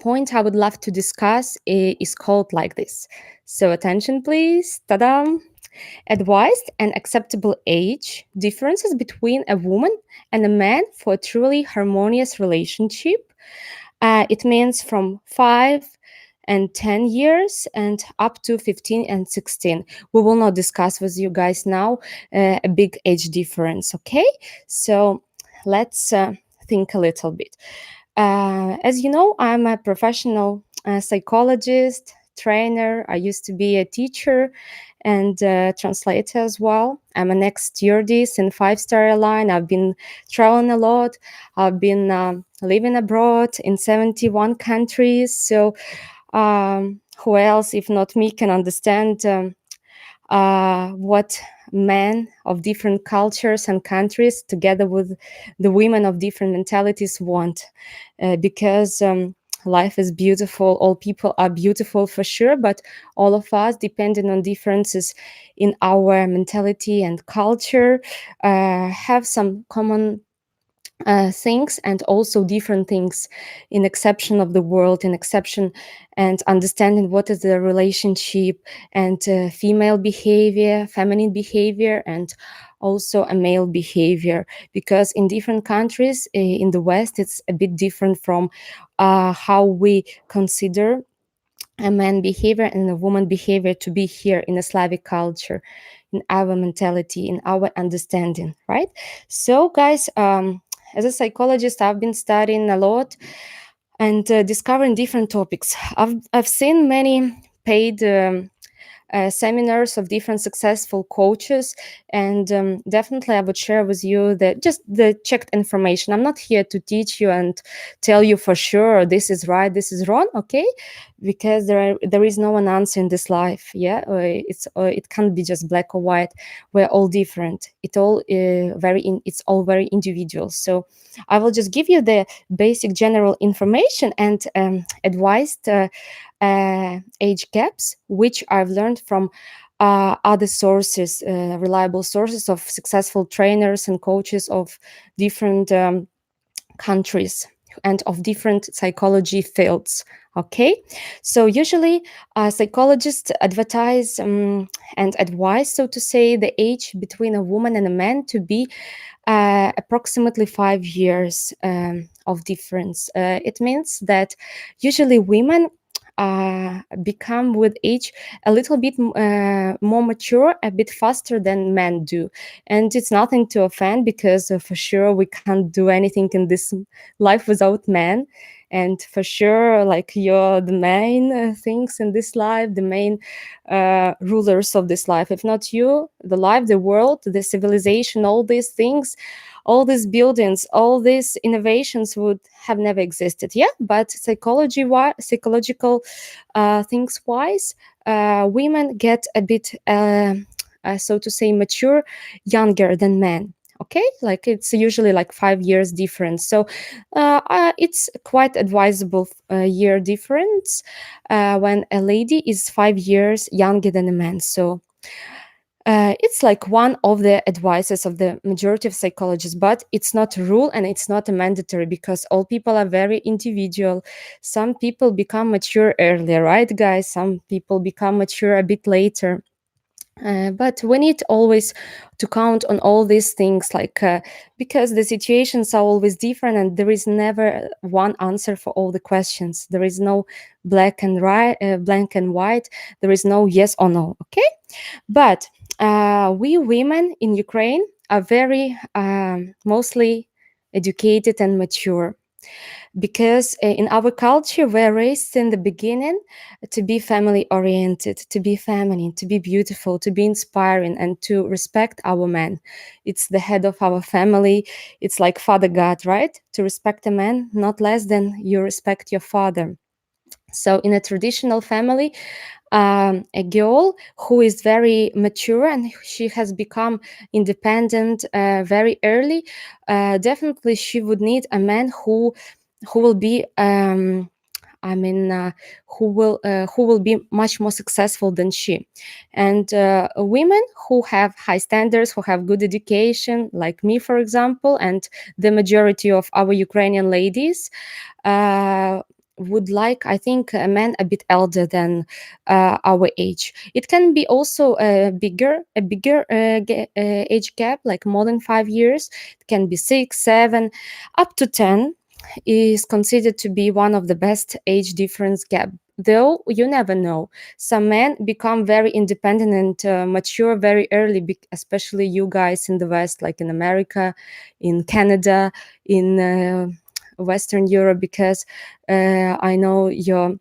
point I would love to discuss is called like this. So attention, please. Ta-da! Advised and acceptable age differences between a woman and a man for a truly harmonious relationship. It means from 5 and 10 years and up to 15 and 16. We will not discuss with you guys now a big age difference, okay? So let's think a little bit. As you know, I'm a professional psychologist, trainer. I used to be a teacher and translator as well. I'm an ex stewardess in five-star airline. I've been traveling a lot. I've been living abroad in 71 countries. So who else, if not me, can understand what men of different cultures and countries, together with the women of different mentalities, want? Because life is beautiful. All people are beautiful for sure, but all of us, depending on differences in our mentality and culture, have some common things and also different things in exception of the world, in exception and understanding what is the relationship and female behavior, feminine behavior, and also a male behavior, because in different countries in the West it's a bit different from how we consider a man behavior and a woman behavior to be here in a Slavic culture, in our mentality, in our understanding, right? So guys, as a psychologist, I've been studying a lot and discovering different topics. I've seen many paid seminars of different successful coaches, and definitely I would share with you the checked information. I'm not here to teach you and tell you for sure this is right, this is wrong, okay? Because there is no one answer in this life. Yeah, it can't be just black or white. We're all different. It's all very individual. So I will just give you the basic general information and advised age gaps, which I've learned from other sources, reliable sources of successful trainers and coaches of different countries and of different psychology fields. Okay, so usually psychologists advertise and advise, so to say, the age between a woman and a man to be approximately 5 years of difference. It means that usually women become with age a little bit more mature, a bit faster than men do. And it's nothing to offend, because for sure we can't do anything in this life without men. And for sure, like, you're the main things in this life, the main rulers of this life. If not you, the life, the world, the civilization, all these things, all these buildings, all these innovations would have never existed. Yeah, but psychological things wise, women get a bit so to say mature younger than men. Okay, like it's usually like 5 years difference. So it's quite advisable year difference when a lady is 5 years younger than a man. So it's like one of the advices of the majority of psychologists, but it's not a rule and it's not a mandatory, because all people are very individual. Some people become mature earlier, right, guys? Some people become mature a bit later. But we need always to count on all these things, like because the situations are always different, and there is never one answer for all the questions. There is no black and white. There is no yes or no. Okay, but we women in Ukraine are very mostly educated and mature, because in our culture we're raised in the beginning to be family oriented, to be feminine, to be beautiful, to be inspiring, and to respect our man. It's the head of our family. It's like Father God, right? To respect a man not less than you respect your father. So in a traditional family, a girl who is very mature and she has become independent very early, definitely she would need a man who will be I mean, who will be much more successful than she. And women who have high standards, who have good education, like me, for example, and the majority of our Ukrainian ladies, would like, I think, a man a bit elder than our age. It can be also a bigger age gap, like more than 5 years. It can be 6, 7, up to 10 is considered to be one of the best age difference gap. Though you never know, some men become very independent and mature very early, especially you guys in the West, like in America, in Canada, in Western Europe, because I know your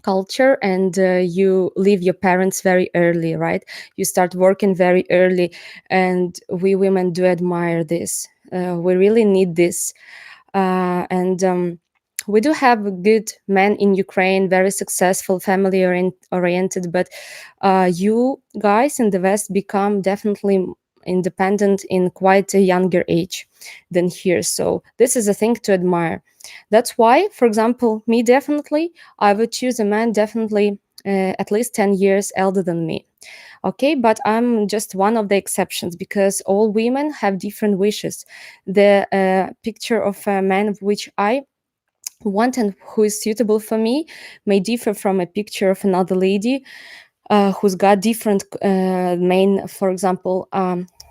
culture, and you leave your parents very early, right? You start working very early, and we women do admire this. We really need this. And we do have good men in Ukraine, very successful, family oriented, but you guys in the West become definitely independent in quite a younger age than here. So this is a thing to admire. That's why, for example, me definitely, I would choose a man definitely at least 10 years elder than me. Okay, but I'm just one of the exceptions because all women have different wishes. The picture of a man which I want and who is suitable for me may differ from a picture of another lady who's got different main, for example,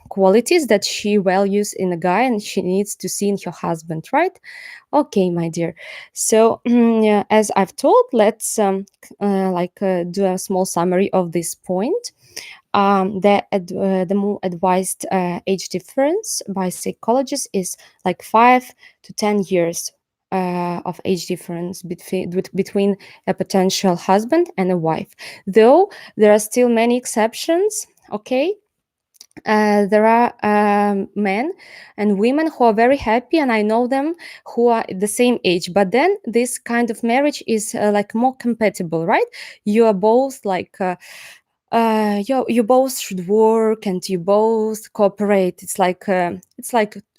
qualities that she values in a guy and she needs to see in her husband, right? Okay, my dear. So, yeah, as I've told, let's do a small summary of this point. The more advised age difference by psychologists is like 5 to 10 years of age difference between a potential husband and a wife. Though there are still many exceptions. Okay, there are men and women who are very happy, and I know them who are the same age. But then this kind of marriage is like more compatible, right? You are both like. You both should work and you both cooperate. It's like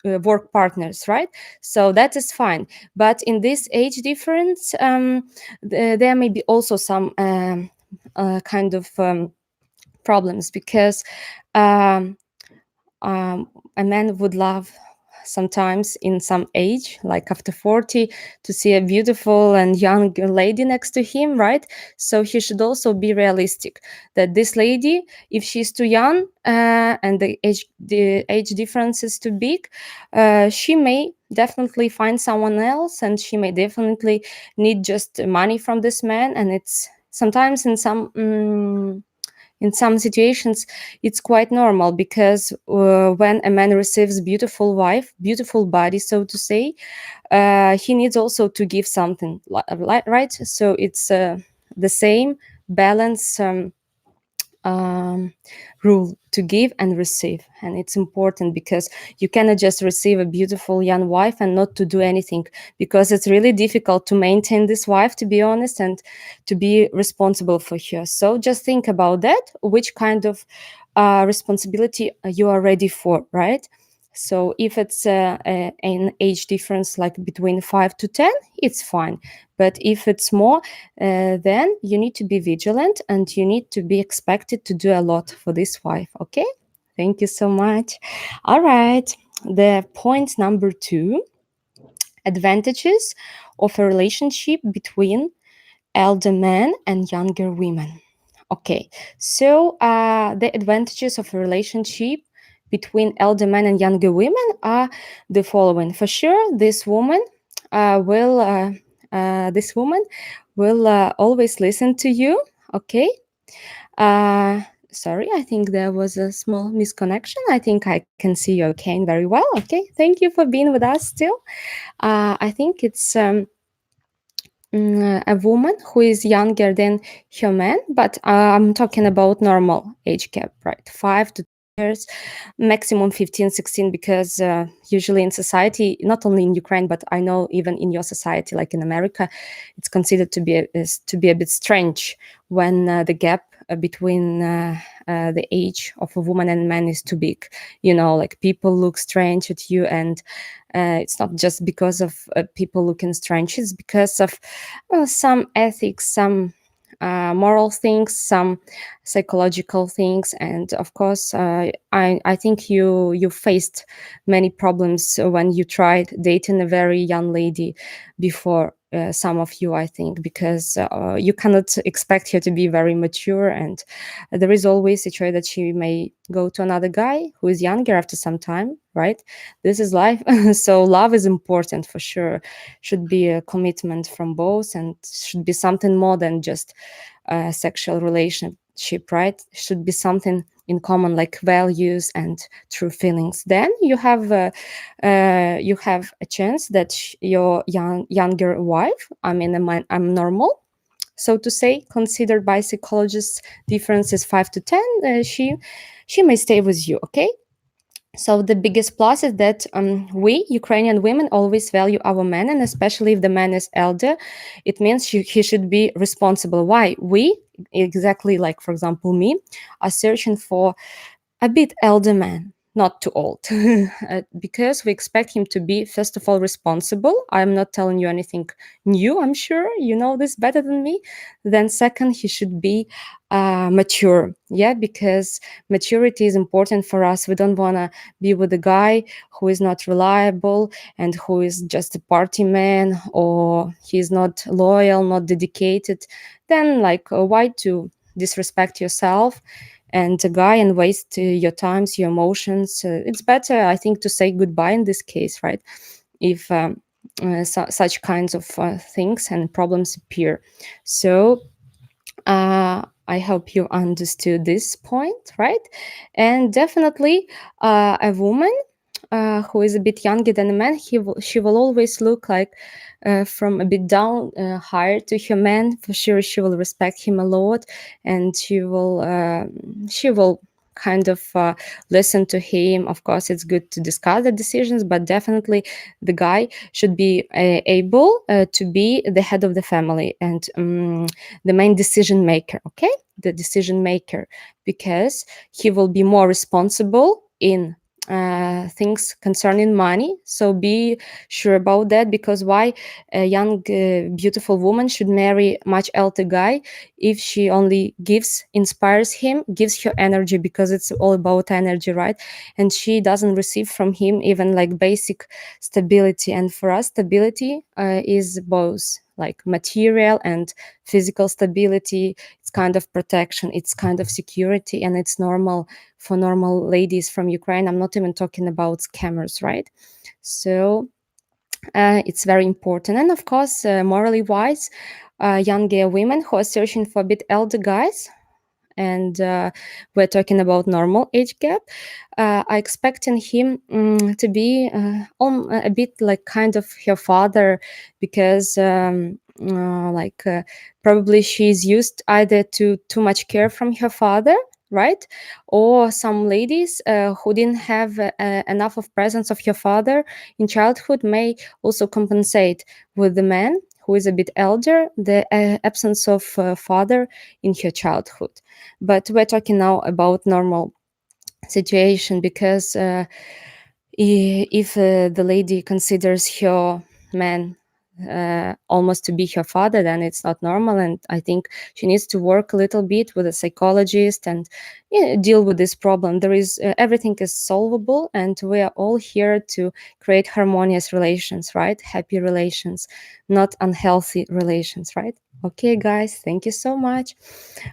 work partners, right? So that is fine. But in this age difference, there may be also some kind of problems because um, a man would love sometimes in some age, like after 40, to see a beautiful and young lady next to him, right? So he should also be realistic that this lady, if she's too young and the age difference is too big, she may definitely find someone else, and she may definitely need just money from this man. And it's sometimes in some situations it's quite normal because when a man receives beautiful wife, beautiful body, so to say, he needs also to give something, right? So it's the same balance um, rule to give and receive. And it's important because you cannot just receive a beautiful young wife and not to do anything, because it's really difficult to maintain this wife, to be honest, and to be responsible for her. So just think about that, which kind of responsibility you are ready for, right? So if it's an age difference like between 5 to 10, it's fine. But if it's more, then you need to be vigilant and you need to be expected to do a lot for this wife. Okay, thank you so much. All right, the point number 2: advantages of a relationship between elder men and younger women. Okay, so the advantages of a relationship between elder men and younger women are the following. For sure, this woman will always listen to you. Okay. Uh, Sorry, I think there was a small misconnection. I think I can see you okay and very well. Okay, thank you for being with us still. I think it's a woman who is younger than her man, but I'm talking about normal age gap, right? 5 to 10 years, maximum 15, 16, because usually in society, not only in Ukraine, but I know even in your society, like in America, it's considered to be a bit strange when the gap between the age of a woman and man is too big. You know, like people look strange at you, and it's not just because of people looking strange, it's because of some ethics, some moral things, some psychological things, and of course, I think you faced many problems when you tried dating a very young lady before. some of you, I think, because you cannot expect her to be very mature, and there is always a choice that she may go to another guy who is younger after some time, right? This is life. So love is important for sure. Should be a commitment from both, and should be something more than just a sexual relationship, right? Should be something in common, like values and true feelings. Then you have a chance that your younger wife, I mean, I'm normal, so to say, considered by psychologists, difference is 5 to 10. She may stay with you, okay? So the biggest plus is that we Ukrainian women always value our men, and especially if the man is elder, it means he should be responsible. Why? We, exactly like for example me, are searching for a bit elder man, not too old, because we expect him to be, first of all, responsible. I'm not telling you anything new. I'm sure you know this better than me. Then, second, he should be mature. Yeah, because maturity is important for us. We don't want to be with a guy who is not reliable and who is just a party man, or he's not loyal, not dedicated. Then, like, why to disrespect yourself and a guy and waste your times, your emotions? It's better, I think, to say goodbye in this case, right? If such kinds of things and problems appear. So I hope you understood this point, right? And definitely, a woman who is a bit younger than a man, she will always look like from a bit down higher to her man. For sure, she will respect him a lot, and she will kind of listen to him. Of course, it's good to discuss the decisions, but definitely the guy should be able to be the head of the family and the main decision maker, okay? The decision maker, because he will be more responsible in things concerning money. So be sure about that, because why a young beautiful woman should marry much elder guy if she only inspires him, gives her energy, because it's all about energy, right? And she doesn't receive from him even like basic stability. And for us, stability is both like material and physical stability. It's kind of protection, it's kind of security, and it's normal for normal ladies from Ukraine. I'm not even talking about scammers, right? So it's very important. And of course, morally wise, younger women who are searching for a bit elder guys, and we're talking about normal age gap, are expecting him to be a bit like kind of her father, because probably she's used either to too much care from her father, right? Or some ladies who didn't have enough of presence of her father in childhood may also compensate with the man who is a bit elder, the absence of father in her childhood. But we're talking now about normal situation, because if the lady considers her man almost to be her father, then it's not normal, and I think she needs to work a little bit with a psychologist and deal with this problem. There is everything is solvable, and we are all here to create harmonious relations, right? Happy relations, not unhealthy relations, right? Okay, guys, thank you so much.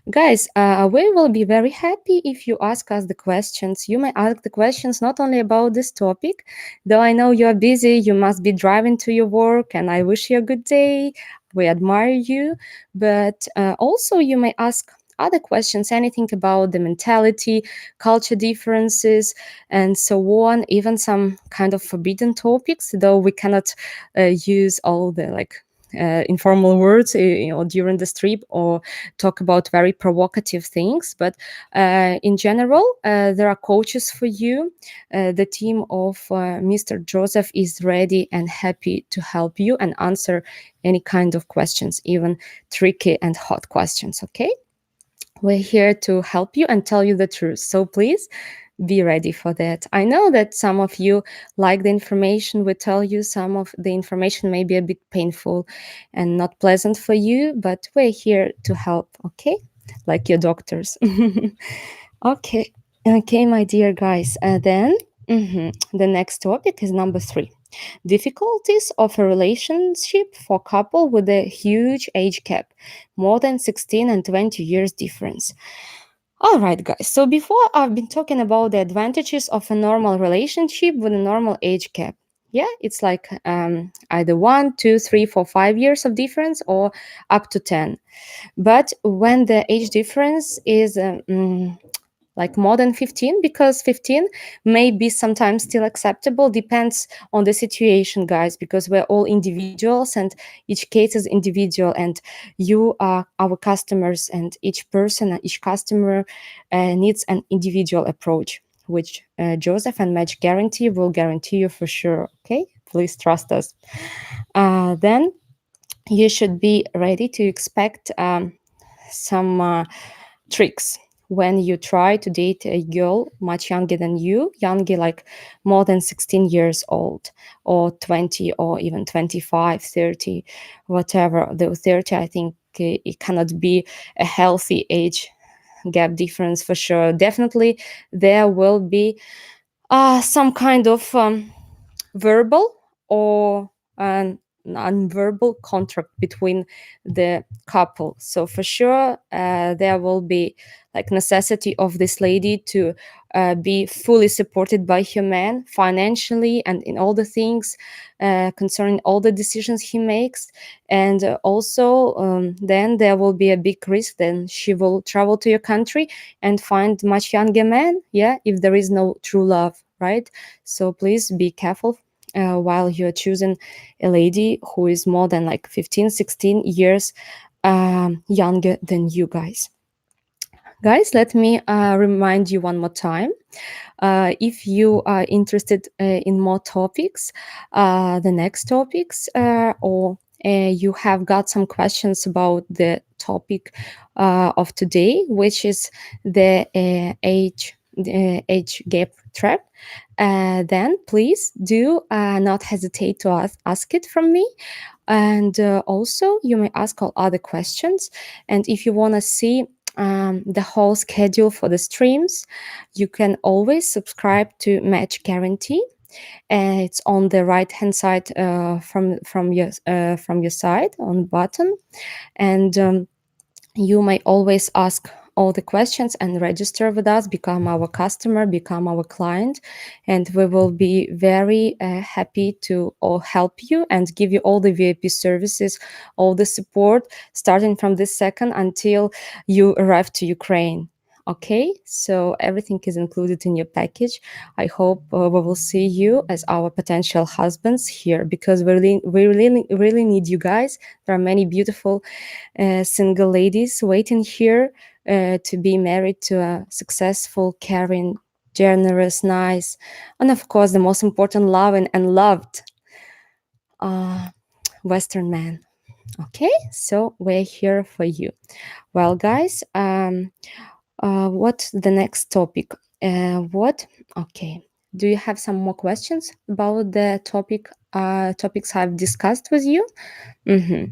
Guys, we will be very happy if you ask us the questions. You may ask the questions not only about this topic, though I know you are busy, you must be driving to your work, and I wish you a good day. We admire you, but also you may ask other questions, anything about the mentality, culture differences, and so on, even some kind of forbidden topics, though we cannot use all the informal words during the trip, or talk about very provocative things. But in general, there are coaches for you. The team of Mr. Joseph is ready and happy to help you and answer any kind of questions, even tricky and hot questions, okay? We're here to help you and tell you the truth. So please be ready for that. I know that some of you like the information we tell you. Some of the information may be a bit painful and not pleasant for you, but we're here to help, okay? Like your doctors. Okay, my dear guys. Then the next topic is number 3. Difficulties of a relationship for couple with a huge age gap, more than 16 and 20 years difference. All right, guys. So before I've been talking about the advantages of a normal relationship with a normal age gap. Yeah, it's like either 1, 2, 3, 4, 5 years of difference or up to 10. But when the age difference is like more than 15, because 15 may be sometimes still acceptable, depends on the situation, guys, because we're all individuals and each case is individual, and you are our customers, and each person and each customer needs an individual approach, which Joseph and Match Guarantee will guarantee you for sure. Okay, please trust us. Then you should be ready to expect some tricks when you try to date a girl much younger than you, younger like more than 16 years old, or 20, or even 25, 30, whatever. The 30, I think it cannot be a healthy age gap difference for sure. Definitely, there will be some kind of verbal or an non-verbal contract between the couple. So for sure, there will be like necessity of this lady to be fully supported by her man financially and in all the things concerning all the decisions he makes. And also, then there will be a big risk. Then she will travel to your country and find much younger man. Yeah, if there is no true love, right? So please be careful while you're choosing a lady who is more than like 15, 16 years younger than you guys. Guys, let me remind you one more time. If you are interested in more topics, the next topics, or you have got some questions about the topic of today, which is the age gap trap, then please do not hesitate to ask it from me. And also, you may ask all other questions. And if you want to see the whole schedule for the streams, you can always subscribe to Match Guarantee. It's on the right hand side from your side on button, and you may always ask all the questions and register with us, become our customer, become our client, and we will be very happy to all help you and give you all the VIP services, all the support, starting from this second until you arrive to Ukraine. Okay, so everything is included in your package. I hope we will see you as our potential husbands here, because we really need you guys. There are many beautiful single ladies waiting here to be married to a successful, caring, generous, nice, and of course, the most important, loving and loved uh, Western man. Okay, so we're here for you. Well, guys, what's the next topic? What? Okay. Do you have some more questions about the topics I've discussed with you? Mm-hmm.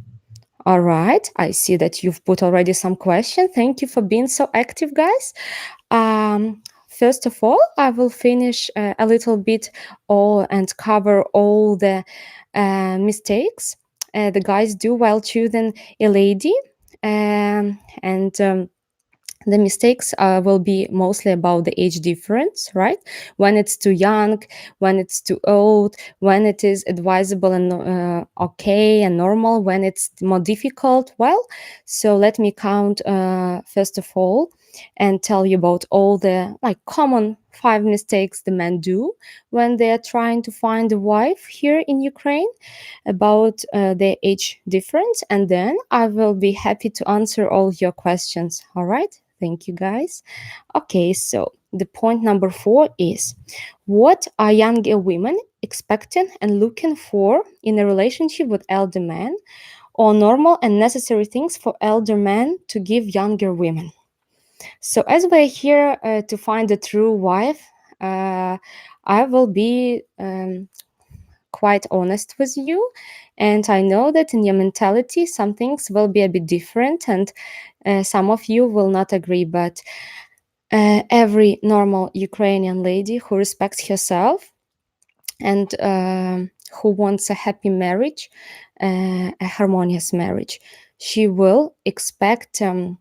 All right. I see that you've put already some questions. Thank you for being so active, guys. First of all, I will finish a little bit all and cover all the mistakes the guys do while choosing a lady. And the mistakes will be mostly about the age difference, right? When it's too young, when it's too old, when it is advisable and okay and normal, when it's more difficult. Well, so let me count first of all and tell you about all the like common 5 mistakes the men do when they are trying to find a wife here in Ukraine, about the age difference, and then I will be happy to answer all your questions. All right? Thank you, guys. Okay, so the point number 4 is, what are younger women expecting and looking for in a relationship with elder men, or normal and necessary things for elder men to give younger women? So, as we're here to find a true wife, I will be quite honest with you, and I know that in your mentality some things will be a bit different, and some of you will not agree, but every normal Ukrainian lady who respects herself and who wants a happy marriage, a harmonious marriage. She will expect a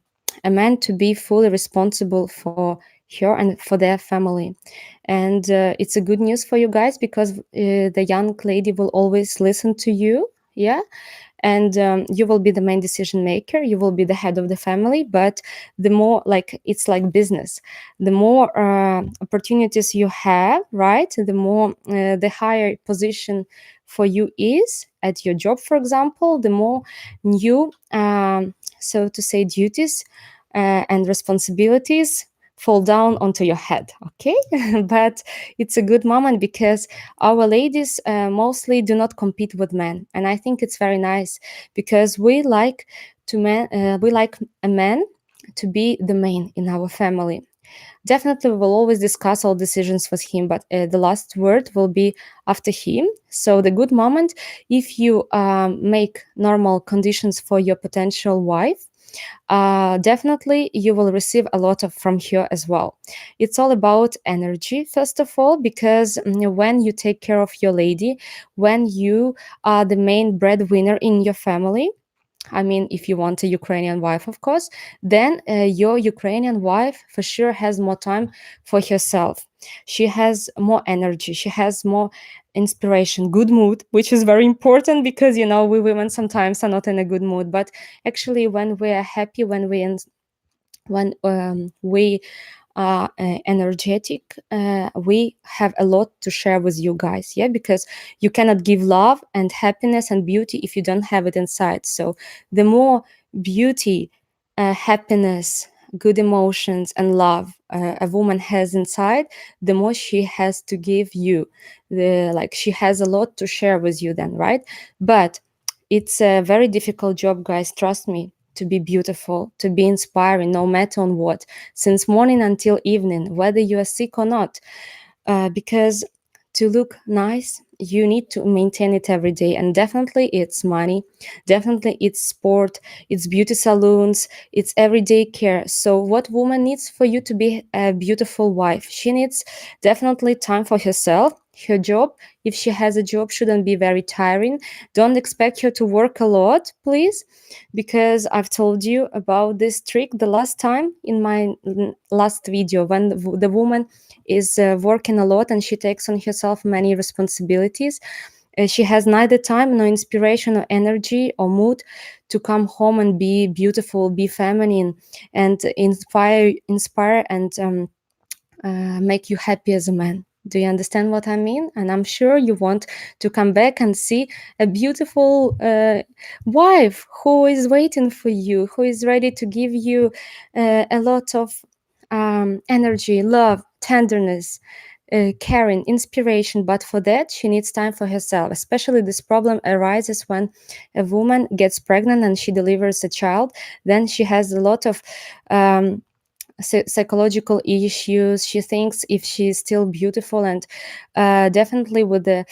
man to be fully responsible for her and for their family. And it's a good news for you guys, because the young lady will always listen to you. Yeah, and you will be the main decision maker, you will be the head of the family. But the more, like, it's like business, the more opportunities you have, right, the more the higher position for you is at your job, for example, the more new, so to say, duties and responsibilities fall down onto your head. Okay. But it's a good moment, because our ladies mostly do not compete with men, and I think it's very nice, because we like a man to be the main in our family. Definitely we will always discuss all decisions with him, but the last word will be after him. So the good moment, if you make normal conditions for your potential wife, definitely you will receive a lot of from here as well. It's all about energy, first of all, because when you take care of your lady, when you are the main breadwinner in your family, I mean, if you want a Ukrainian wife, of course, then your Ukrainian wife for sure has more time for herself. She has more energy. She has more inspiration, good mood, which is very important, because, we women sometimes are not in a good mood. But actually, when we are happy, when we energetic, we have a lot to share with you guys. Yeah, because you cannot give love and happiness and beauty if you don't have it inside. So the more beauty, happiness, good emotions and love a woman has inside, the more she has to give you. She has a lot to share with you then, right? But it's a very difficult job, guys, trust me, to be beautiful, to be inspiring, no matter on what, since morning until evening, whether you are sick or not. Because to look nice, you need to maintain it every day. And definitely it's money, definitely it's sport, it's beauty salons, it's everyday care. So what woman needs for you to be a beautiful wife? She needs definitely time for herself. Her job, if she has a job, shouldn't be very tiring. Don't expect her to work a lot, please, because I've told you about this trick the last time in my last video, when the woman is working a lot and she takes on herself many responsibilities. She has neither time, nor inspiration, or energy, or mood to come home and be beautiful, be feminine, and inspire, and make you happy as a man. Do you understand what I mean? And I'm sure you want to come back and see a beautiful wife who is waiting for you, who is ready to give you a lot of energy, love, tenderness, caring, inspiration. But for that, she needs time for herself. Especially this problem arises when a woman gets pregnant and she delivers a child. Then she has a lot of psychological issues. She thinks if she's still beautiful, and definitely with the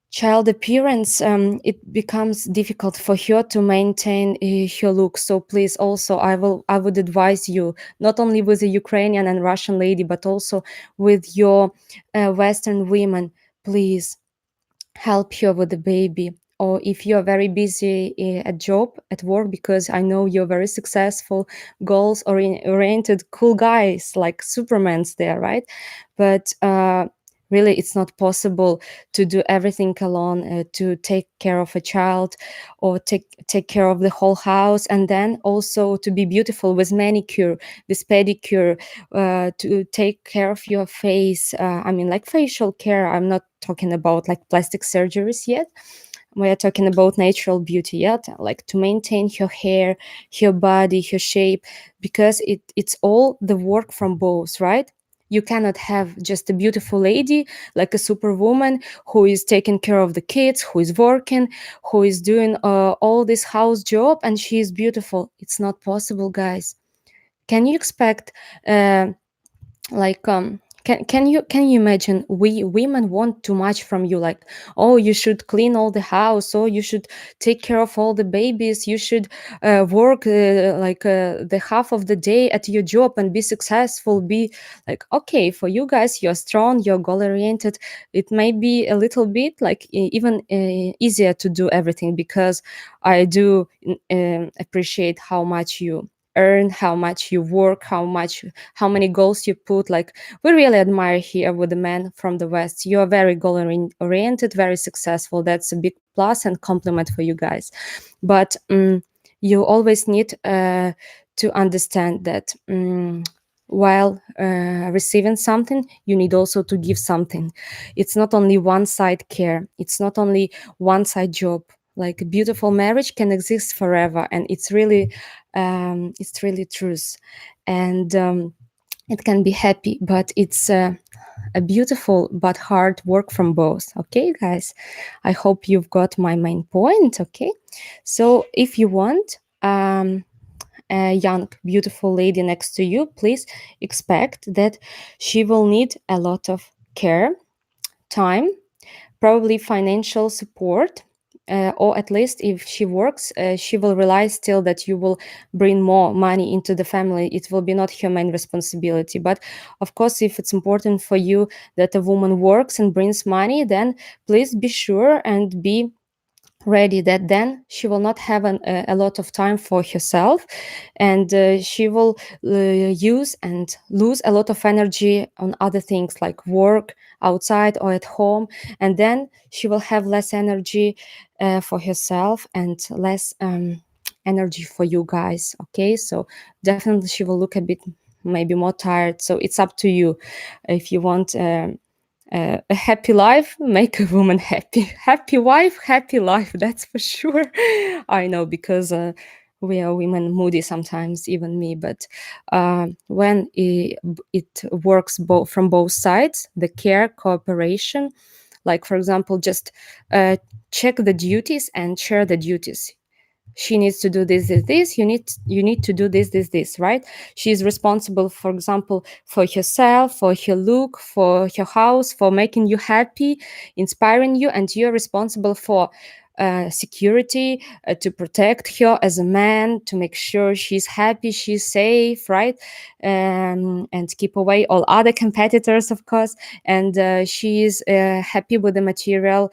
child appearance, it becomes difficult for her to maintain her look. So please, also, I would advise you, not only with a Ukrainian and Russian lady, but also with your Western women, please help her with the baby. Or if you're very busy at job, at work, because I know you're very successful, goals oriented, cool guys, like Supermans there, right? But really, it's not possible to do everything alone, to take care of a child, or take care of the whole house, and then also to be beautiful with manicure, with pedicure, to take care of your face. I mean, like facial care. I'm not talking about like plastic surgeries yet. We are talking about natural beauty yet, like to maintain her hair, her body, her shape, because it's all the work from both, right? You cannot have just a beautiful lady, like a superwoman, who is taking care of the kids, who is working, who is doing all this house job, and she is beautiful. It's not possible, guys. Can you expect uh, like Can you imagine, we women want too much from you, like, oh, you should clean all the house, oh, you should take care of all the babies, you should work the half of the day at your job and be successful, be like, okay, for you guys, you're strong, you're goal oriented, it may be a little bit like even easier to do everything, because I do appreciate how much you earn, how much you work, how many goals you put. Like, we really admire here with the men from the West. You are very goal oriented, very successful. That's a big plus and compliment for you guys. But you always need to understand that while receiving something, you need also to give something. It's not only one side care, it's not only one side job. Like, a beautiful marriage can exist forever, and it's really truth. And it can be happy, but it's a beautiful but hard work from both. Okay, guys, I hope you've got my main point. Okay, so if you want a young beautiful lady next to you, please expect that she will need a lot of care, time, probably financial support, or at least if she works, she will realize still that you will bring more money into the family. It will be not her main responsibility. But of course, if it's important for you that a woman works and brings money, then please be sure and be ready that then she will not have a lot of time for herself, and she will use and lose a lot of energy on other things like work outside or at home, and then she will have less energy for herself and less energy for you guys. Okay, so definitely she will look a bit maybe more tired. So it's up to you. If you want a happy life, make a woman happy. Happy wife, happy life. That's for sure. I know, because we are women moody sometimes, even me. But when it works from both sides, the care, cooperation. Like, for example, just check the duties and share the duties. She needs to do this, you need to do this, right? She's responsible, for example, for herself, for her look, for her house, for making you happy, inspiring you, and you're responsible for security, to protect her as a man, to make sure she's happy, she's safe, right? And keep away all other competitors, of course. And she is happy with the material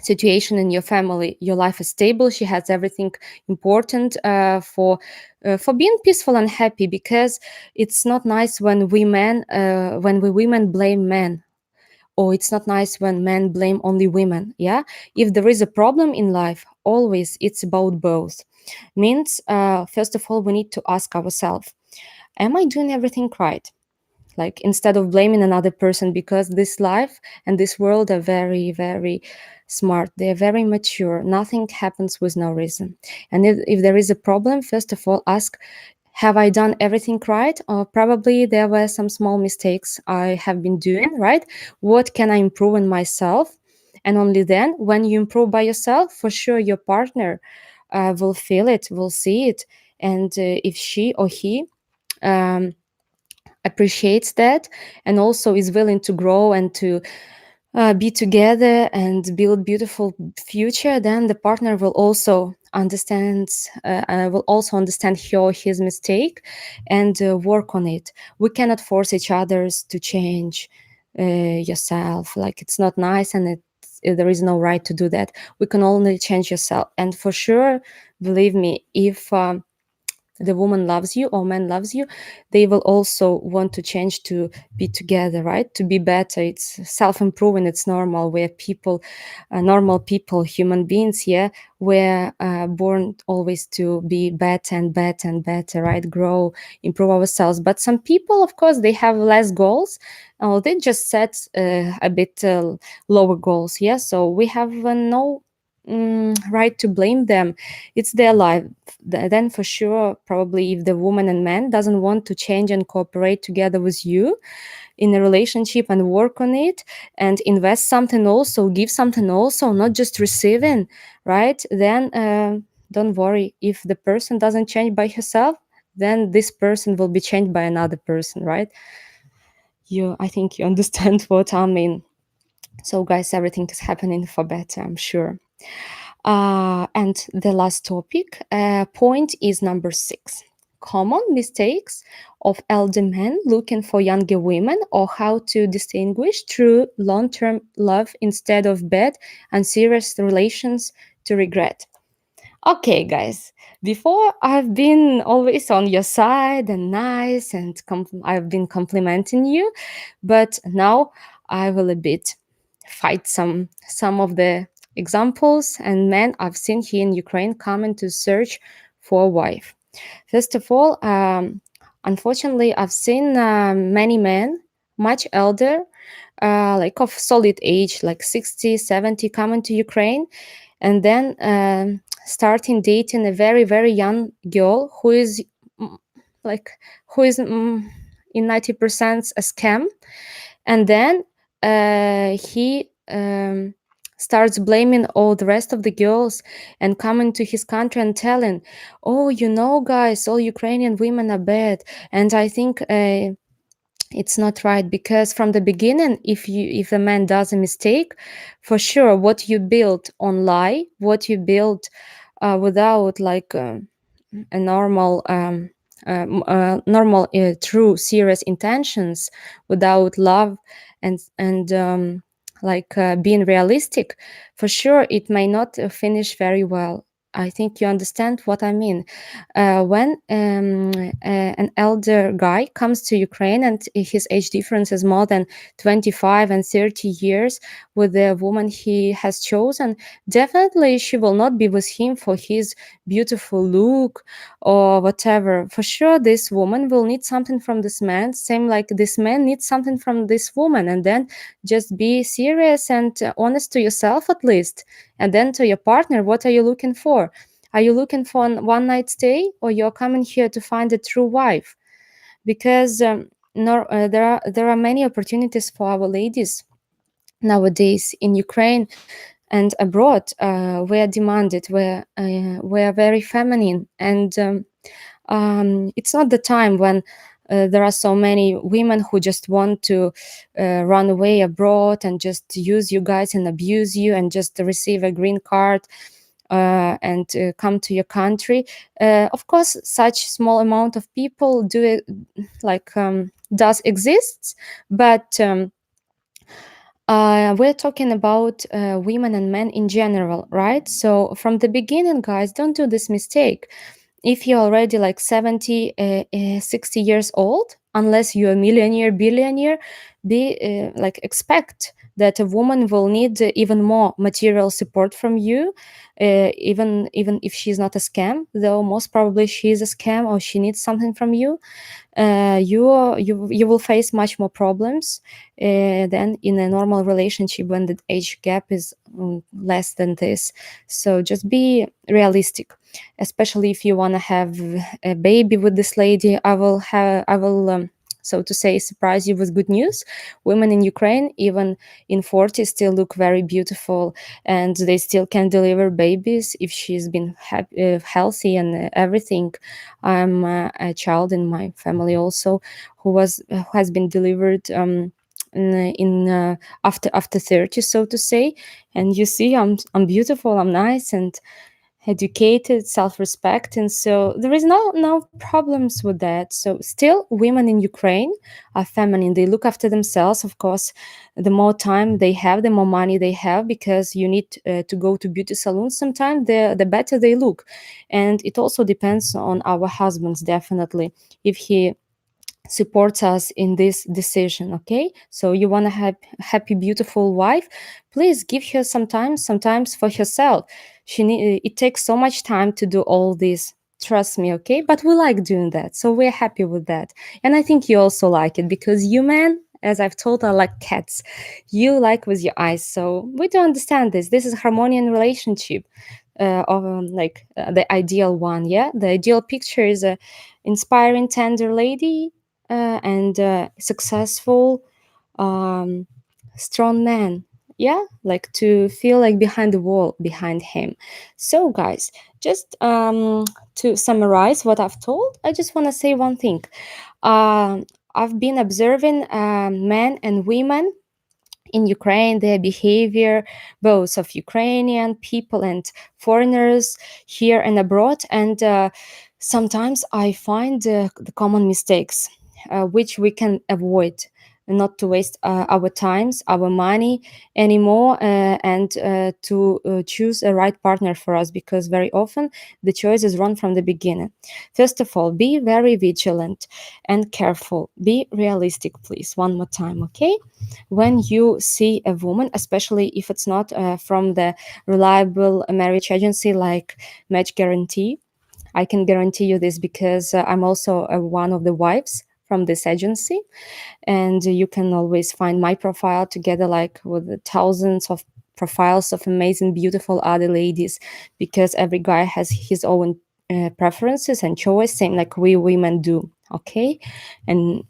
situation in your family. Your life is stable, she has everything important for being peaceful and happy. Because it's not nice when we women blame men, or it's not nice when men blame only women. Yeah, if there is a problem in life, always it's about both. Means first of all, we need to ask ourselves, am I doing everything right? Like, instead of blaming another person, because this life and this world are very, very smart, they're very mature, nothing happens with no reason. And if there is a problem, first of all, ask, have I done everything right? Or probably there were some small mistakes I have been doing, right? What can I improve in myself? And only then, when you improve by yourself, for sure your partner will feel it, will see it. And if she or he um, appreciates that, and also is willing to grow and to be together and build beautiful future, then the partner will also understand his mistake and work on it. We cannot force each others to change yourself. Like, it's not nice, and there is no right to do that. We can only change yourself. And for sure, believe me, if the woman loves you or man loves you, they will also want to change, to be together, right? To be better. It's self-improving, it's normal. We're people, normal people, human beings. Yeah, we're born always to be better and better and better, right? Grow, improve ourselves. But some people, of course, they have less goals. They just set a bit lower goals. Yeah, so we have no right to blame them. It's their life. Then for sure, probably, if the woman and man doesn't want to change and cooperate together with you in a relationship and work on it and invest something, also give something, also not just receiving, right? Then don't worry. If the person doesn't change by herself, then this person will be changed by another person, right? I think you understand what I mean. So, guys, everything is happening for better, I'm sure. And the last topic, point is number 6. Common mistakes of elder men looking for younger women, or how to distinguish true long term love instead of bad and serious relations to regret. Okay, guys, before I've been always on your side and nice, and I've been complimenting you, but now I will a bit fight some of the examples and men I've seen here in Ukraine coming to search for a wife. First of all, unfortunately, I've seen many men much elder, like of solid age, like 60, 70, coming to Ukraine, and then starting dating a very, very young girl who is mm, like who is in 90% a scam, and then he starts blaming all the rest of the girls and coming to his country and telling, oh, you know, guys, all Ukrainian women are bad. And I think it's not right, because from the beginning, if a man does a mistake, for sure what you build on lie, what you build without like a normal true serious intentions, without love and like being realistic, for sure it may not finish very well. I think you understand what I mean. When an elder guy comes to Ukraine and his age difference is more than 25 and 30 years with the woman he has chosen, definitely she will not be with him for his beautiful look or whatever. For sure, this woman will need something from this man, same like this man needs something from this woman. And then just be serious and honest to yourself at least, and then to your partner. What are you looking for? Are you looking for a one night stay, or you're coming here to find a true wife? Because there are many opportunities for our ladies nowadays in Ukraine and abroad. Were demanded, were very feminine, and it's not the time when there are so many women who just want to run away abroad and just use you guys and abuse you and just receive a green card and come to your country. Of course, such small amount of people do it, like does exists, but we're talking about women and men in general, right? So from the beginning, guys, don't do this mistake. If you're already like 70, 60 years old, unless you're a millionaire, billionaire, be like expect that a woman will need even more material support from you, even if she's not a scam, though most probably she's a scam or she needs something from you. You will face much more problems than in a normal relationship when the age gap is less than this. So just be realistic, especially if you want to have a baby with this lady. I will so to say surprise you with good news. Women in Ukraine, even in 40, still look very beautiful, and they still can deliver babies if she's been healthy and everything. I'm a child in my family also who has been delivered in after 30, so to say. And you see, I'm beautiful, I'm nice and educated, self-respect, and so there is no problems with that. So still, women in Ukraine are feminine. They look after themselves, of course. The more time they have, the more money they have, because you need to go to beauty salons sometime, the better they look. And it also depends on our husbands, definitely, if he supports us in this decision. Okay, so you want to have happy beautiful wife, please give her sometimes for herself. It takes so much time to do all this, trust me. Okay, but we like doing that, so we're happy with that. And I think you also like it, because you men, as I've told, are like cats. You like with your eyes. So we do understand this is harmonious relationship, of the ideal one. Yeah, the ideal picture is a inspiring tender lady and successful, um, strong man. Yeah, like to feel like behind the wall behind him. So, guys, just to summarize what I've told, I just want to say one thing. I've been observing men and women in Ukraine, their behavior, both of Ukrainian people and foreigners here and abroad. And sometimes I find the common mistakes which we can avoid, not to waste our times, our money anymore, and to choose a right partner for us, because very often the choice is wrong from the beginning. First of all, be very vigilant and careful. Be realistic, please. One more time, okay? When you see a woman, especially if it's not from the reliable marriage agency like Match Guarantee, I can guarantee you this because I'm also one of the wives from this agency, and you can always find my profile together like with the thousands of profiles of amazing beautiful other ladies, because every guy has his own preferences and choice, same like we women do, okay? And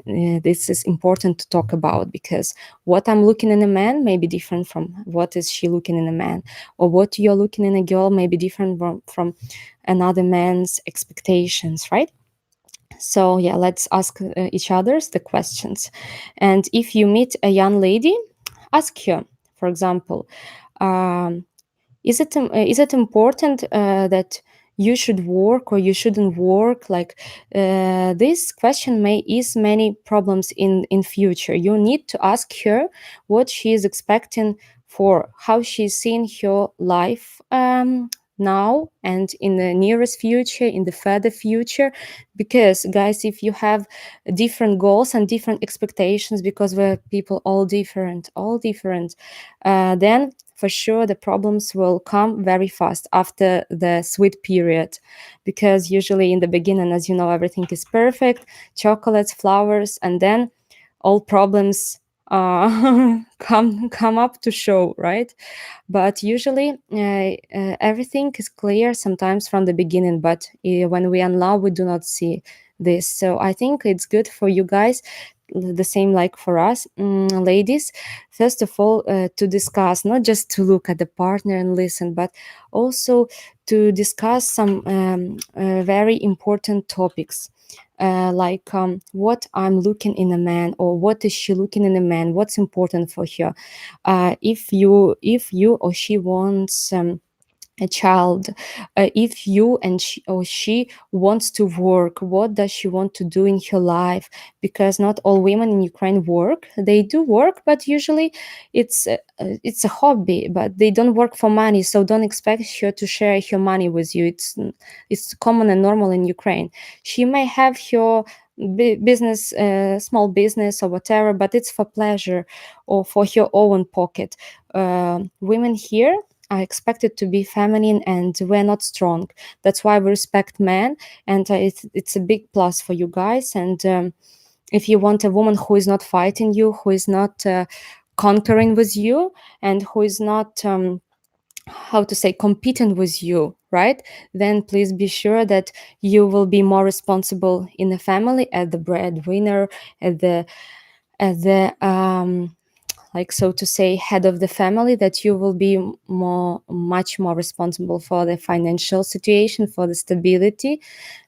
this is important to talk about, because what I'm looking in a man may be different from what is she looking in a man, or what you're looking in a girl may be different from another man's expectations, right? So yeah, let's ask each others the questions. And if you meet a young lady, ask her, for example, um, is it important that you should work or you shouldn't work? Like this question may ease many problems in future. You need to ask her what she is expecting, for how she's seeing her life now and in the nearest future, in the further future. Because guys, if you have different goals and different expectations, because we're people all different, then for sure the problems will come very fast after the sweet period. Because usually in the beginning, as you know, everything is perfect, chocolates, flowers, and then all problems come up to show, right? But usually everything is clear sometimes from the beginning, but when we are in love we do not see this. So I think it's good for you guys, the same like for us, ladies, first of all, to discuss, not just to look at the partner and listen, but also to discuss some very important topics, like what I'm looking in a man, or what is she looking in a man, what's important for her. If you or she wants a child, if you and she or she wants to work, what does she want to do in her life? Because not all women in Ukraine work. They do work, but usually it's a hobby, but they don't work for money, so don't expect her to share her money with you. It's common and normal in Ukraine. She may have her business, small business or whatever, but it's for pleasure or for her own pocket. Women here are expected to be feminine, and we're not strong. That's why we respect men, and it's a big plus for you guys. And if you want a woman who is not fighting you, who is not conquering with you, and who is not how to say competing with you, right? Then please be sure that you will be more responsible in the family, as the breadwinner, at the like, so to say, head of the family, that you will be much more responsible for the financial situation, for the stability.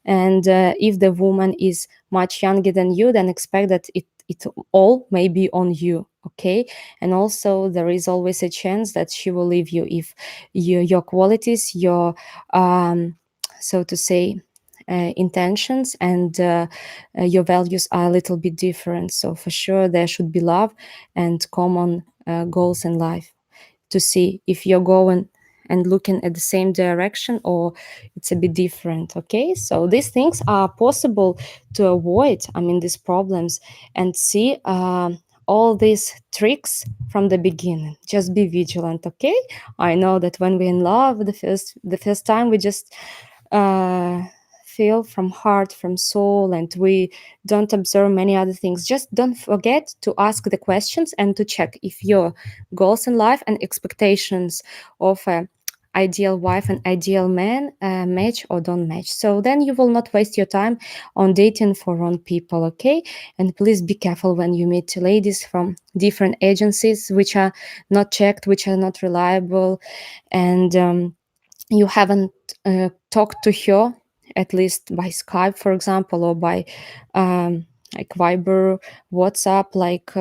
And if the woman is much younger than you, then expect that it all may be on you, okay? And also there is always a chance that she will leave you if your qualities, your so to say, intentions and your values are a little bit different. So for sure there should be love and common goals in life, to see if you're going and looking at the same direction or it's a bit different, okay? So these things are possible to avoid, I mean, these problems, and see all these tricks from the beginning. Just be vigilant, okay? I know that when we're in love the first time, we just uh, feel from heart, from soul, and we don't observe many other things. Just don't forget to ask the questions and to check if your goals in life and expectations of a ideal wife and ideal man match or don't match. So then you will not waste your time on dating for wrong people, okay? And please be careful when you meet ladies from different agencies which are not checked, which are not reliable, and you haven't talked to her, at least by Skype, for example, or by like Viber, WhatsApp, like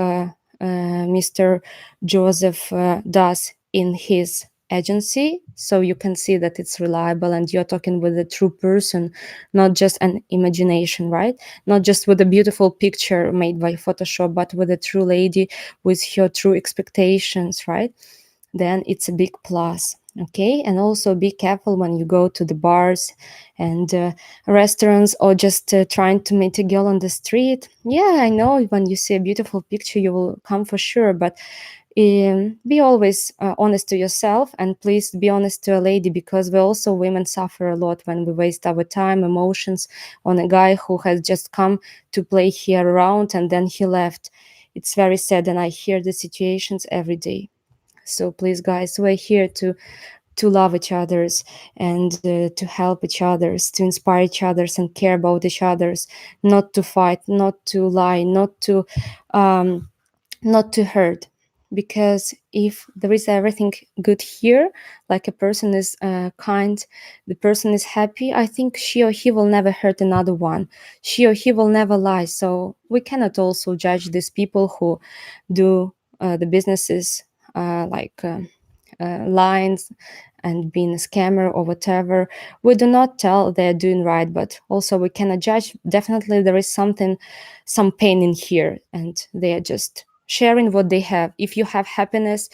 Mr. Joseph does in his agency, so you can see that it's reliable and you're talking with a true person, not just an imagination, right? Not just with a beautiful picture made by Photoshop, but with a true lady with her true expectations, right? Then it's a big plus. Okay, and also be careful when you go to the bars and restaurants, or just trying to meet a girl on the street. Yeah, I know when you see a beautiful picture you will come for sure, but be always honest to yourself, and please be honest to a lady, because we also women suffer a lot when we waste our time, emotions on a guy who has just come to play here around and then he left. It's very sad, and I hear the situations every day. So please, guys, we're here to love each other's, and to help each other's, to inspire each other's, and care about each other's. Not to fight, not to lie, um, not to hurt. Because if there is everything good here, like a person is kind, the person is happy, I think she or he will never hurt another one. She or he will never lie. So we cannot also judge these people who do the businesses lines and being a scammer or whatever. We do not tell they're doing right, but also we cannot judge. Definitely there is some pain in here, and they are just sharing what they have. If you have happiness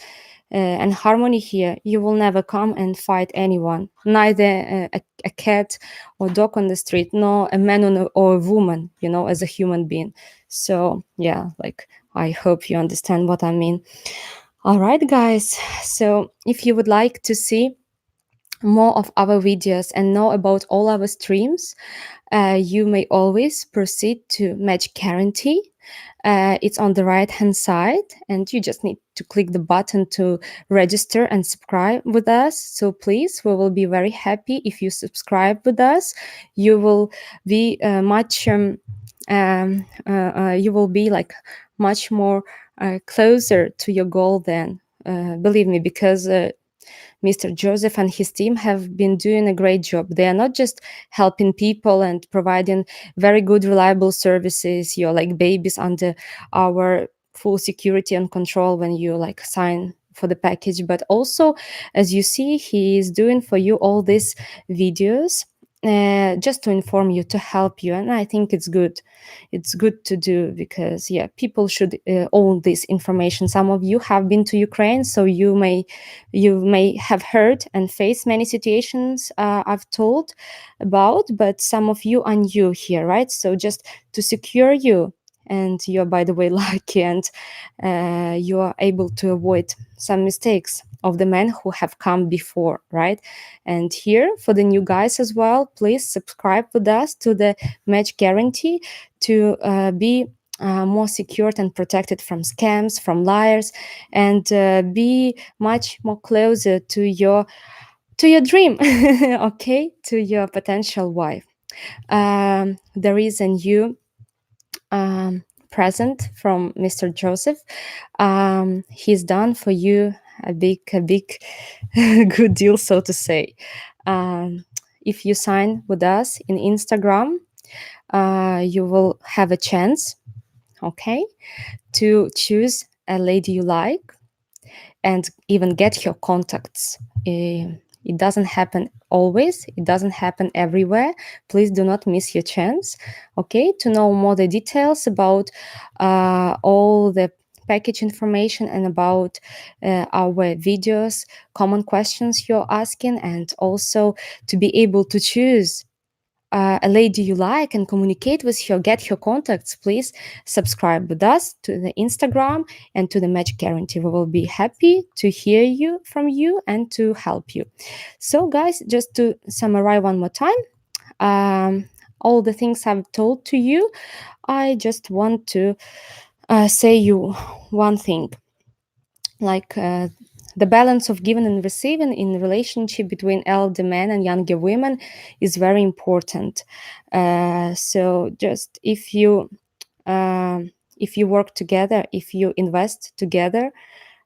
and harmony here, you will never come and fight anyone, neither a cat or dog on the street, nor a man or a woman, as a human being. So yeah, like, I hope you understand what I mean. All right, guys. So if you would like to see more of our videos and know about all our streams, you may always proceed to Match Guarantee. It's on the right hand side, and you just need to click the button to register and subscribe with us. So please, we will be very happy if you subscribe with us. You will be you will be like much more closer to your goal then. Believe me, because Mr. Joseph and his team have been doing a great job. They are not just helping people and providing very good, reliable services. You're like babies under our full security and control when you like sign for the package, but also, as you see, he is doing for you all these videos just to inform you, to help you. And I think it's good to do, because yeah, people should own this information. Some of you have been to Ukraine, so you may have heard and faced many situations I've told about, but some of you are new here, right? So just to secure you, and you're, by the way, lucky, and you are able to avoid some mistakes of the men who have come before, right? And here, for the new guys as well, please subscribe with us to the Match Guarantee to be more secured and protected from scams, from liars, and be much more closer to your dream, okay, to your potential wife. There is a new present from Mr. Joseph. He's done for you a big good deal, so to say. If you sign with us in Instagram, you will have a chance, okay, to choose a lady you like and even get your contacts. It doesn't happen always, it doesn't happen everywhere. Please do not miss your chance, okay? To know more the details about all the package information and about our videos, common questions you're asking, and also to be able to choose a lady you like and communicate with her, get her contacts, please subscribe with us to the Instagram and to the Match Guarantee. We will be happy to hear you from you and to help you. So, guys, just to summarize one more time, all the things I've told to you, I just want to say you one thing, like the balance of giving and receiving in relationship between elder men and younger women is very important. So just if you work together, if you invest together,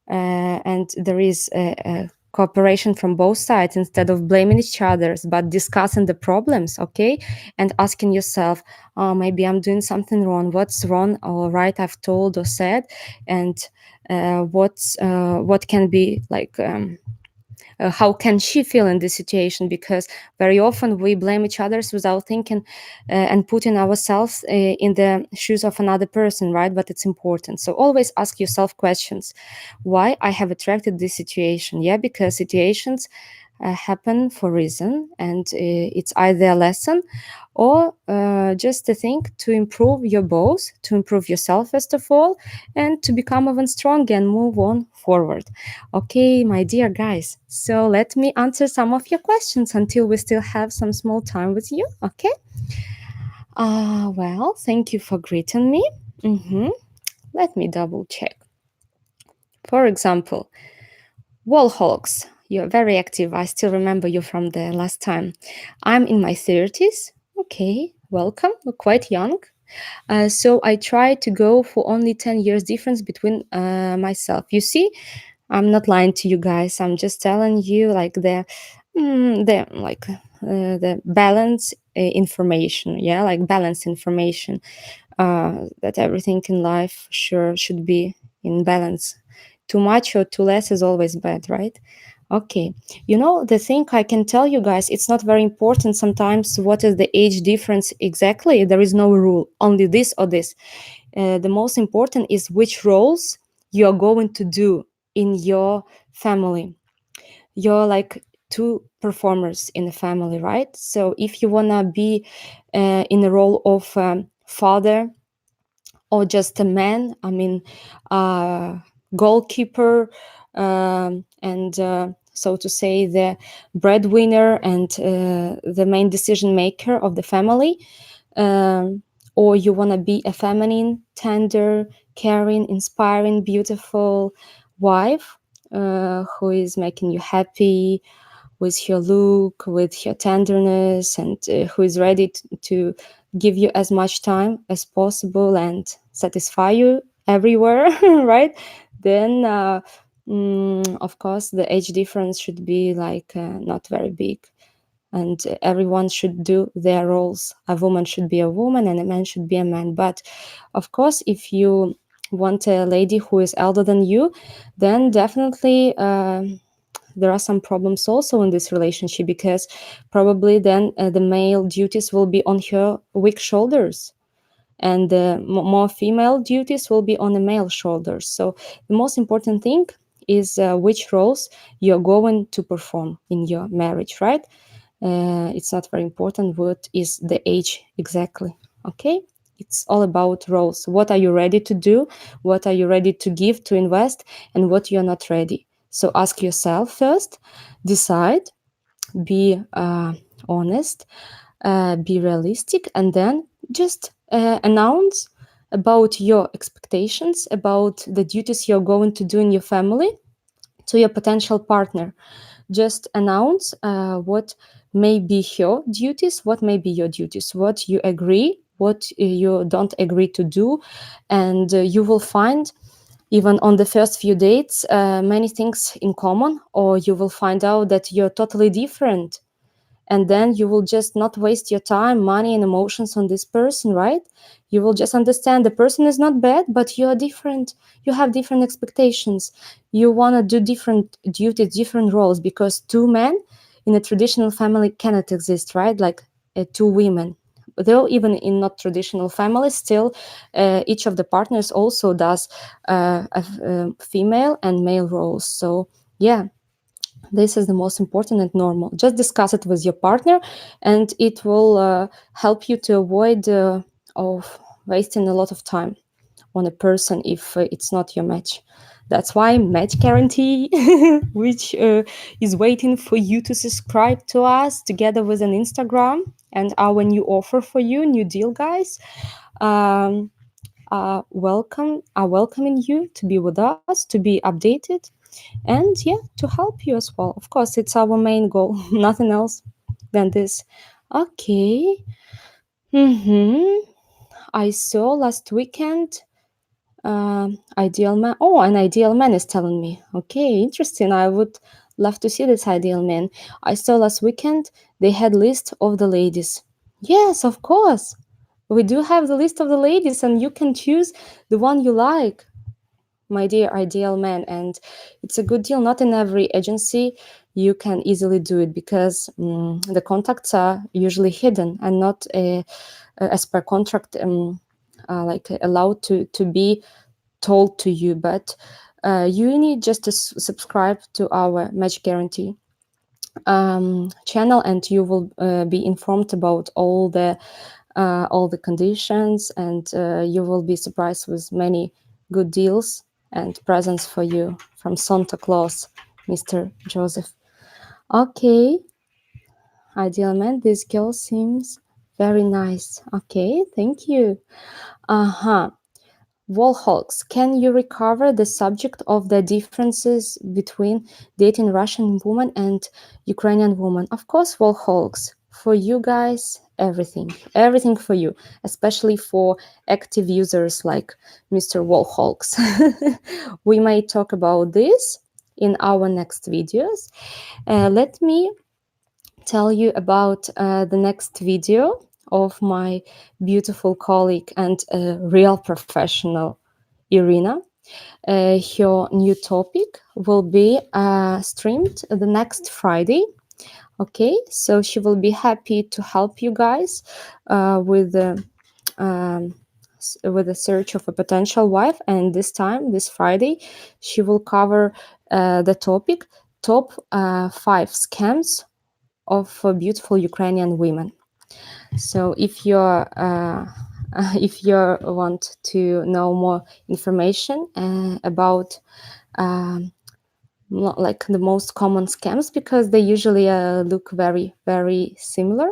and there is a cooperation from both sides instead of blaming each others, but discussing the problems, okay, and asking yourself, oh, maybe I'm doing something wrong, what's wrong or right I've told or said, and what can be like how can she feel in this situation, because very often we blame each others without thinking and putting ourselves in the shoes of another person, right? But it's important, so always ask yourself questions. Why I have attracted this situation? Yeah, because situations happen for a reason, and it's either a lesson or just a thing to improve your both, to improve yourself first of all, and to become even stronger and move on forward. Okay, my dear guys, so let me answer some of your questions until we still have some small time with you. Okay. Well, thank you for greeting me. Let me double check. For example, Wallhawks, you're very active. I still remember you from the last time. I'm in my 30s. Okay, welcome. We're quite young. So I try to go for only 10 years difference between myself. You see, I'm not lying to you guys. I'm just telling you like the balance information. Yeah, like balance information. That everything in life sure should be in balance. Too much or too less is always bad, right? Okay. You know, the thing I can tell you guys, it's not very important sometimes what is the age difference exactly. There is no rule, only this or this. The most important is which roles you are going to do in your family. You're like two performers in the family, right? So if you want to be in the role of father, or just a man, I mean, goalkeeper, and so to say, the breadwinner and the main decision maker of the family. Um, or you want to be a feminine, tender, caring, inspiring, beautiful wife who is making you happy with her look, with her tenderness, and who is ready to give you as much time as possible and satisfy you everywhere, right? Then, of course, the age difference should be like not very big, and everyone should do their roles. A woman should be a woman, and a man should be a man. But of course, if you want a lady who is elder than you, then definitely. There are some problems also in this relationship, because probably then the male duties will be on her weak shoulders, and the more female duties will be on the male shoulders. So the most important thing is which roles you're going to perform in your marriage, right? It's not very important what is the age exactly. Okay, it's all about roles. What are you ready to do? What are you ready to give, to invest, and what you're not ready? So ask yourself first, decide, be honest, be realistic, and then just announce about your expectations, about the duties you're going to do in your family to your potential partner. Just announce what may be her duties, what may be your duties, what you agree, what you don't agree to do, and you will find even on the first few dates many things in common, or you will find out that you're totally different, and then you will just not waste your time, money, and emotions on this person, right? You will just understand the person is not bad, but you are different. You have different expectations. You want to do different duties, different roles, because two men in a traditional family cannot exist, right? Like two women. Though even in not traditional families, still each of the partners also does female and male roles. So yeah, this is the most important and normal. Just discuss it with your partner, and it will help you to avoid of wasting a lot of time on a person if it's not your match. That's why match guarantee, which is waiting for you to subscribe to us together with an Instagram and our new offer for you, new deal, guys. Um, are welcoming you to be with us, to be updated, and yeah, to help you as well. Of course, it's our main goal, nothing else than this. Okay. I saw last weekend ideal man. Oh, an ideal man is telling me. Okay, interesting. I would Love to see this ideal man. I saw last weekend they had list of the ladies. Yes, of course. We do have the list of the ladies, and you can choose the one you like, my dear ideal man. And it's a good deal. Not in every agency you can easily do it, because the contacts are usually hidden and not as per contract like allowed to be told to you. But you need just to subscribe to our match guarantee channel, and you will be informed about all the conditions, and you will be surprised with many good deals and presents for you from Santa Claus, Mr. Joseph. Okay, ideal man, this girl seems very nice. Okay, thank you. Uh-huh. Wallhawks, can you recover the subject of the differences between dating Russian woman and Ukrainian woman? Of course, Wallhawks. For you guys, everything for you, especially for active users like Mr. Wallhawks. We may talk about this in our next videos. Let me tell you about the next video of my beautiful colleague and real professional, Irina. Her new topic will be streamed the next Friday. Okay, so she will be happy to help you guys um, with the search of a potential wife. And this time, this Friday, she will cover the topic top 5 scams of beautiful Ukrainian women. So if you want to know more information about like the most common scams, because they usually look very, very similar,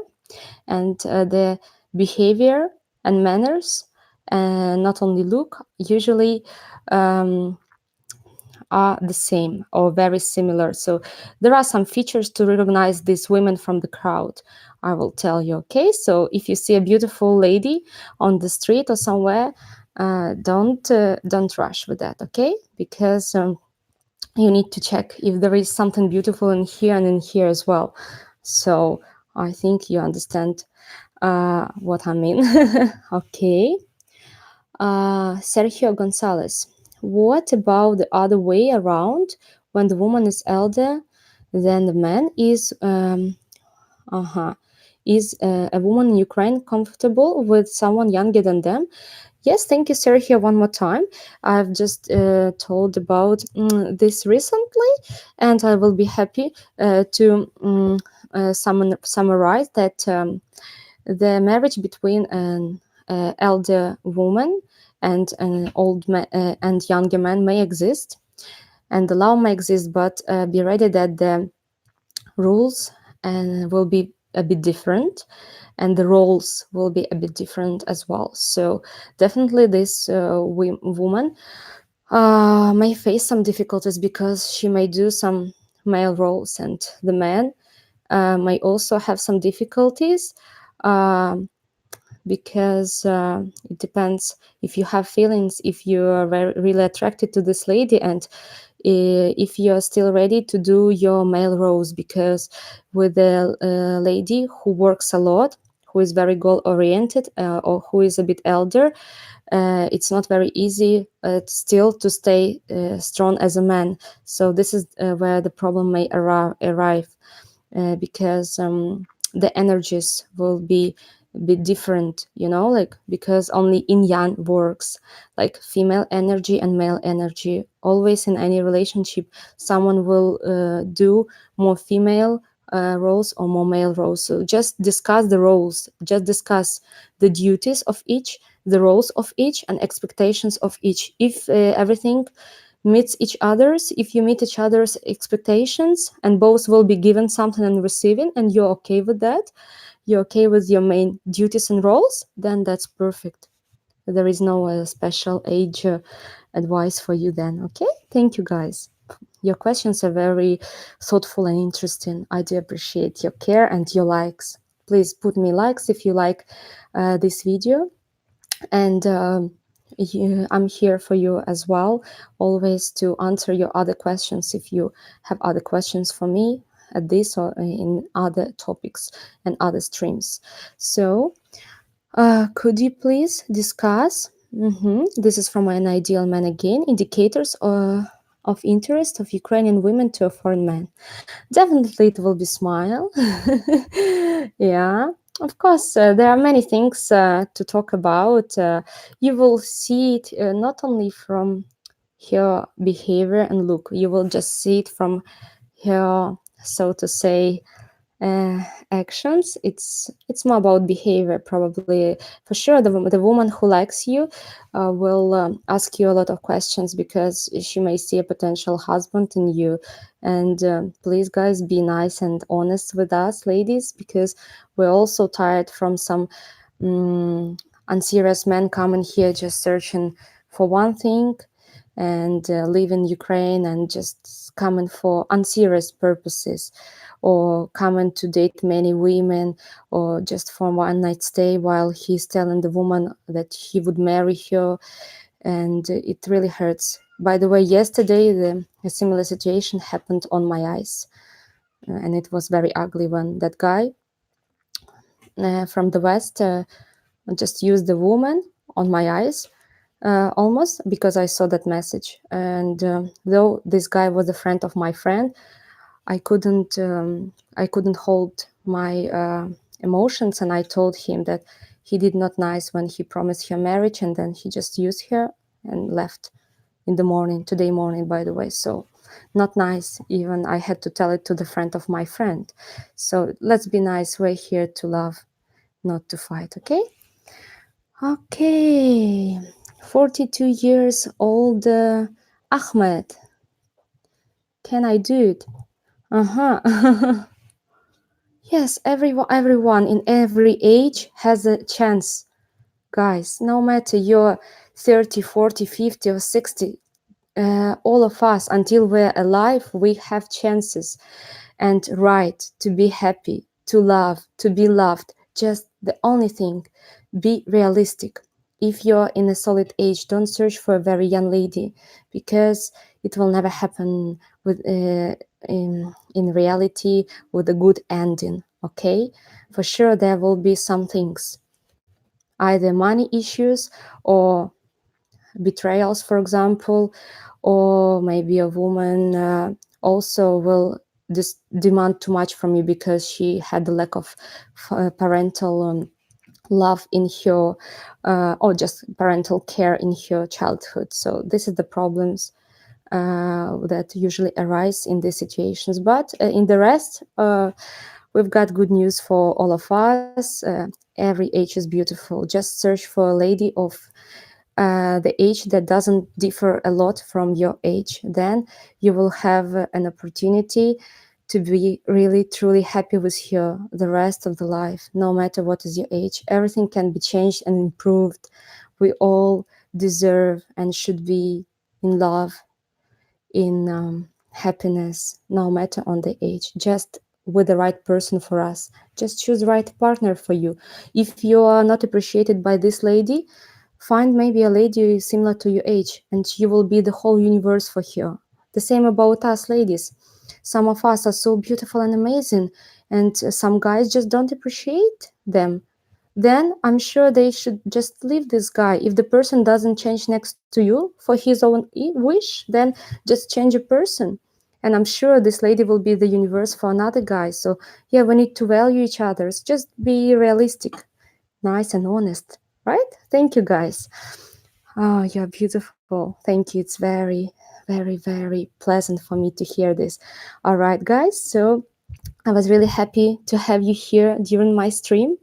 and the behavior and manners, not only look, usually are the same or very similar. So there are some features to recognize these women from the crowd. I will tell you. Okay, so if you see a beautiful lady on the street or somewhere, don't rush with that. Okay, because you need to check if there is something beautiful in here and in here as well. So I think you understand what I mean. Okay. Sergio Gonzalez. What about the other way around, when the woman is elder than the man? Is a woman in Ukraine comfortable with someone younger than them? Yes, thank you, Sergio, one more time. I've just told about this recently, and I will be happy to summarize that the marriage between an elder woman and an old man and younger man may exist, and the law may exist, but be ready that the rules will be a bit different, and the roles will be a bit different as well. So definitely this woman may face some difficulties, because she may do some male roles, and the man may also have some difficulties, because it depends if you have feelings, if you are really attracted to this lady, and if you are still ready to do your male roles. Because with a lady who works a lot, who is very goal oriented, or who is a bit elder, it's not very easy still to stay strong as a man. So this is where the problem may arrive, because the energies will be a bit different, like, because only yin yang works, like female energy and male energy. Always in any relationship, someone will do more female roles or more male roles. So just discuss the roles, just discuss the duties of each, the roles of each, and expectations of each. If everything meets each other's, if you meet each other's expectations, and both will be given something and receiving, and you're okay with that, you're okay with your main duties and roles, then that's perfect. There is no special age advice for you then. Okay, thank you guys. Your questions are very thoughtful and interesting. I do appreciate your care and your likes. Please put me likes if you like this video, and I'm here for you as well, always to answer your other questions if you have other questions for me at this or in other topics and other streams. So, could you please discuss? This is from an ideal man again. Indicators of interest of Ukrainian women to a foreign man. Definitely, it will be smile. Yeah, of course, there are many things to talk about. You will see it not only from her behavior and look. You will just see it from her, so to say, uh, actions. It's more about behavior, probably. For sure, the woman who likes you will ask you a lot of questions because she may see a potential husband in you. And please, guys, be nice and honest with us, ladies, because we're also tired from some unserious men coming here just searching for one thing and live in Ukraine and just coming for unserious purposes, or coming to date many women, or just for one night stay while he's telling the woman that he would marry her. And it really hurts. By the way, yesterday a similar situation happened on my eyes, and it was very ugly when that guy from the West just used the woman on my eyes, almost, because I saw that message. And though this guy was a friend of my friend, I couldn't hold my emotions, and I told him that he did not nice when he promised her marriage, and then he just used her and left in the morning, today morning, by the way. So not nice. Even I had to tell it to the friend of my friend. So let's be nice. We're here to love, not to fight. Okay. Okay. 42 years old Ahmed. Can I do it? Uh-huh. Yes, everyone in every age has a chance, guys. No matter you're 30, 40, 50, or 60, all of us, until we're alive, we have chances and right to be happy, to love, to be loved. Just the only thing, be realistic. If you're in a solid age, don't search for a very young lady, because it will never happen with in reality with a good ending. Okay, for sure there will be some things, either money issues or betrayals, for example, or maybe a woman also will demand too much from you because she had the lack of parental love in her, or just parental care in her childhood. So this is the problems that usually arise in these situations. But in the rest, we've got good news for all of us. Every age is beautiful. Just search for a lady of the age that doesn't differ a lot from your age. Then you will have an opportunity to be really truly happy with her the rest of the life, no matter what is your age. Everything can be changed and improved. We all deserve and should be in love, in happiness, no matter on the age, just with the right person for us. Just choose the right partner for you. If you are not appreciated by this lady, find maybe a lady similar to your age, and you will be the whole universe for her. The same about us ladies. Some of us are so beautiful and amazing, and some guys just don't appreciate them. Then I'm sure they should just leave this guy. If the person doesn't change next to you for his own wish, then just change a person. And I'm sure this lady will be the universe for another guy. So yeah, we need to value each other. Just be realistic, nice and honest, right? Thank you, guys. Oh, you're beautiful. Thank you. It's very, very, very pleasant for me to hear this. All right, guys. So I was really happy to have you here during my stream,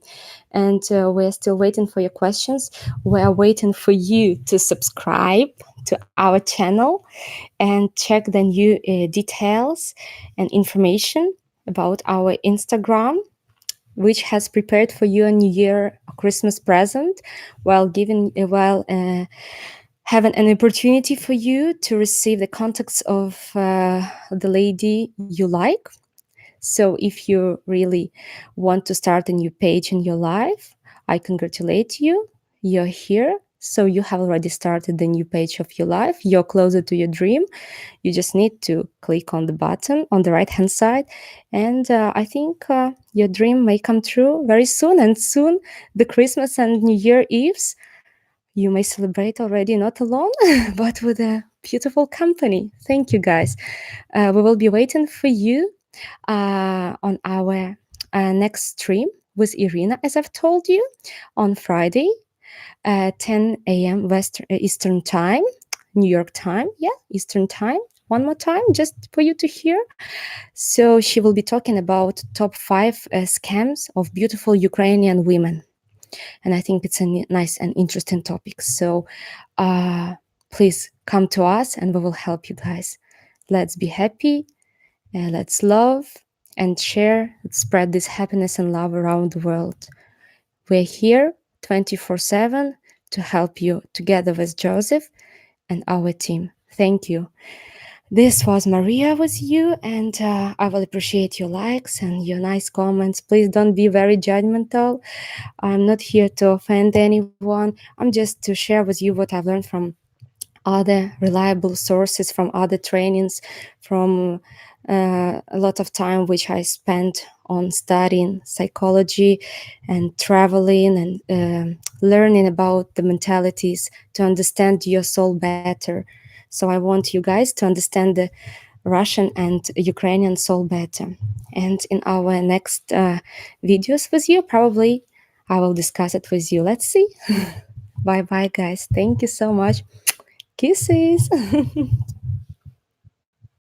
and we're still waiting for your questions. We're waiting for you to subscribe to our channel and check the new details and information about our Instagram, which has prepared for you a New Year Christmas present, while having an opportunity for you to receive the contacts of the lady you like. So if you really want to start a new page in your life, I congratulate you. You're here. So you have already started the new page of your life. You're closer to your dream. You just need to click on the button on the right hand side. And I think your dream may come true very soon. And soon, the Christmas and New Year Eves, you may celebrate already not alone, but with a beautiful company. Thank you, guys. We will be waiting for you on our next stream with Irina, as I've told you, on Friday, 10 a.m. Eastern Time, New York time. Yeah, Eastern Time. One more time, just for you to hear. So she will be talking about top 5 scams of beautiful Ukrainian women, and I think it's a nice and interesting topic. So uh, please come to us, and we will help you guys. Let's be happy, let's love and share, let's spread this happiness and love around the world. We're here 24/7 to help you together with Joseph and our team. Thank you. This was Maria with you, and I will appreciate your likes and your nice comments. Please don't be very judgmental. I'm not here to offend anyone. I'm just to share with you what I've learned from other reliable sources, from other trainings, from a lot of time which I spent on studying psychology and traveling and learning about the mentalities to understand your soul better. So I want you guys to understand the Russian and Ukrainian soul better. And in our next videos with you, probably I will discuss it with you. Let's see. Bye bye, guys. Thank you so much. Kisses.